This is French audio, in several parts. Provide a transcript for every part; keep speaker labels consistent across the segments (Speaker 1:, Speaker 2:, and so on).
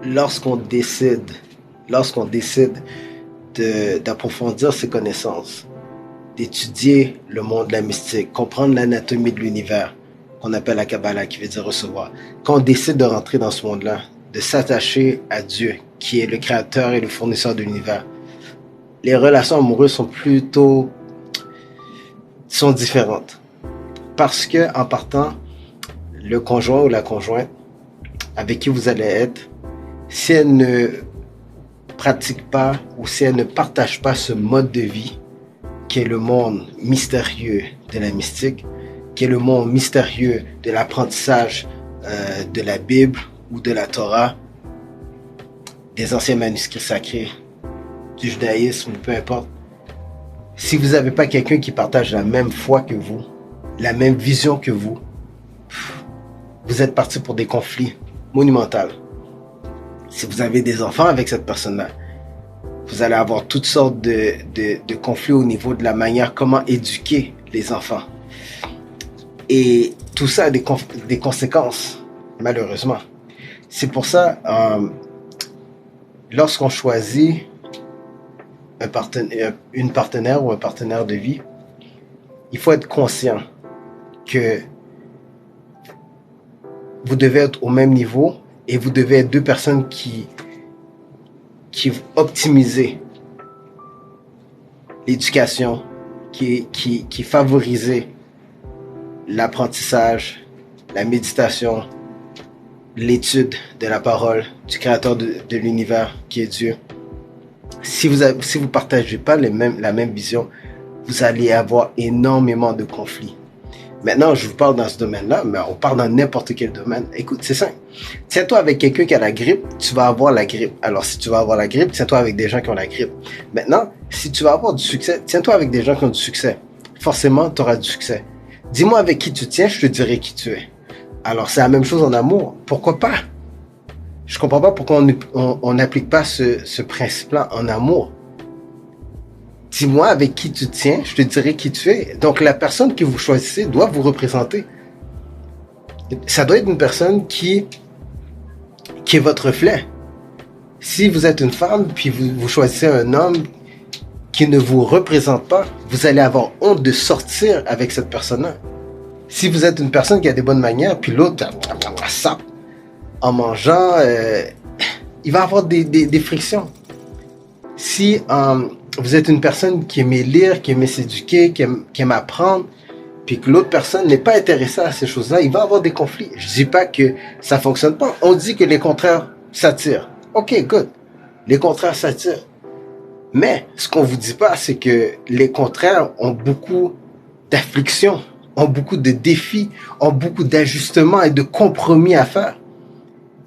Speaker 1: lorsqu'on décide, lorsqu'on décide d'approfondir ses connaissances, d'étudier le monde de la mystique, comprendre l'anatomie de l'univers, qu'on appelle la Kabbalah, qui veut dire recevoir. Quand on décide de rentrer dans ce monde-là, de s'attacher à Dieu, qui est le créateur et le fournisseur de l'univers, les relations amoureuses sont différentes. Parce que, en partant, le conjoint ou la conjointe avec qui vous allez être, si elle ne pratique pas ou si elle ne partage pas ce mode de vie, qui est le monde mystérieux de la mystique, qui est le monde mystérieux de l'apprentissage de la Bible ou de la Torah, des anciens manuscrits sacrés, du judaïsme, peu importe. Si vous n'avez pas quelqu'un qui partage la même foi que vous, la même vision que vous êtes parti pour des conflits monumentaux. Si vous avez des enfants avec cette personne-là, vous allez avoir toutes sortes de conflits au niveau de la manière comment éduquer les enfants. Et tout ça a des conséquences, malheureusement. C'est pour ça, lorsqu'on choisit une partenaire ou un partenaire de vie, il faut être conscient que vous devez être au même niveau et vous devez être deux personnes qui optimisent l'éducation, qui favorisent l'apprentissage, la méditation, l'étude de la parole du créateur de l'univers qui est Dieu. Si vous partagez pas la même vision, vous allez avoir énormément de conflits. Maintenant, je vous parle dans ce domaine-là, mais on parle dans n'importe quel domaine. Écoute, c'est simple. Tiens-toi avec quelqu'un qui a la grippe, tu vas avoir la grippe. Alors, si tu vas avoir la grippe, tiens-toi avec des gens qui ont la grippe. Maintenant, si tu vas avoir du succès, tiens-toi avec des gens qui ont du succès. Forcément, tu auras du succès. Dis-moi avec qui tu tiens, je te dirai qui tu es. Alors, c'est la même chose en amour. Pourquoi pas? Je comprends pas pourquoi on n'applique pas ce principe-là en amour. Dis-moi avec qui tu tiens, je te dirai qui tu es. Donc, la personne que vous choisissez doit vous représenter. Ça doit être une personne qui est votre reflet. Si vous êtes une femme, puis vous choisissez un homme qui ne vous représente pas, vous allez avoir honte de sortir avec cette personne-là. Si vous êtes une personne qui a des bonnes manières, puis l'autre, ça, en mangeant, il va avoir des frictions. Si vous êtes une personne qui aime lire, qui aime s'éduquer, qui aime apprendre, puis que l'autre personne n'est pas intéressée à ces choses-là, il va avoir des conflits. Je dis pas que ça fonctionne pas. On dit que les contraires s'attirent. Ok, good. Les contraires s'attirent. Mais ce qu'on vous dit pas, c'est que les contraires ont beaucoup d'afflictions, ont beaucoup de défis, ont beaucoup d'ajustements et de compromis à faire.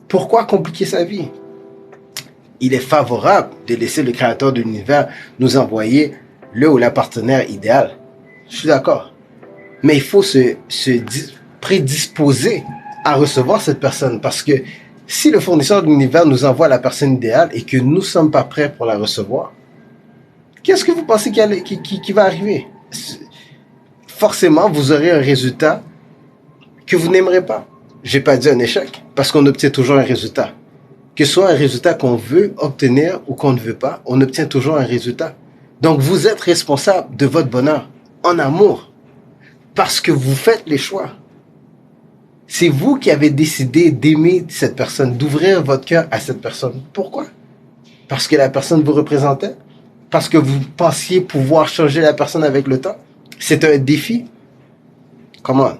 Speaker 1: Pourquoi compliquer sa vie? Il est favorable de laisser le créateur de l'univers nous envoyer le ou la partenaire idéal. Je suis d'accord. Mais il faut se prédisposer à recevoir cette personne. Parce que si le fournisseur de l'univers nous envoie la personne idéale et que nous ne sommes pas prêts pour la recevoir, qu'est-ce que vous pensez qui va arriver? Forcément, vous aurez un résultat que vous n'aimerez pas. J'ai pas dit un échec, parce qu'on obtient toujours un résultat. Que ce soit un résultat qu'on veut obtenir ou qu'on ne veut pas, on obtient toujours un résultat. Donc, vous êtes responsable de votre bonheur en amour parce que vous faites les choix. C'est vous qui avez décidé d'aimer cette personne, d'ouvrir votre cœur à cette personne. Pourquoi? Parce que la personne vous représentait? Parce que vous pensiez pouvoir changer la personne avec le temps? C'est un défi? Comment?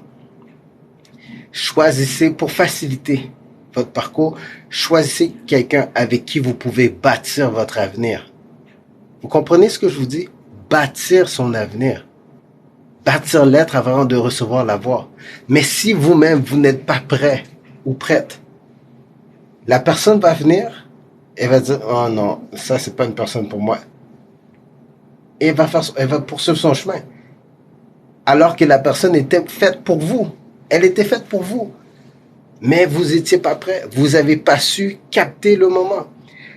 Speaker 1: Choisissez pour faciliter votre parcours, choisissez quelqu'un avec qui vous pouvez bâtir votre avenir. Vous comprenez ce que je vous dis? Bâtir son avenir. Bâtir l'être avant de recevoir l'avoir. Mais si vous-même, vous n'êtes pas prêt ou prête, la personne va venir et va dire, oh non, ça c'est pas une personne pour moi. Et elle va poursuivre son chemin. Alors que la personne était faite pour vous. Elle était faite pour vous. Mais vous étiez pas prêt. Vous n'avez pas su capter le moment.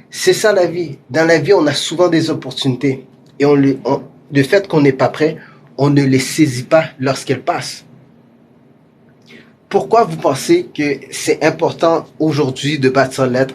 Speaker 1: C'est ça la vie. Dans la vie, on a souvent des opportunités. Et le fait qu'on n'est pas prêt, on ne les saisit pas lorsqu'elles passent. Pourquoi vous pensez que c'est important aujourd'hui de bâtir l'être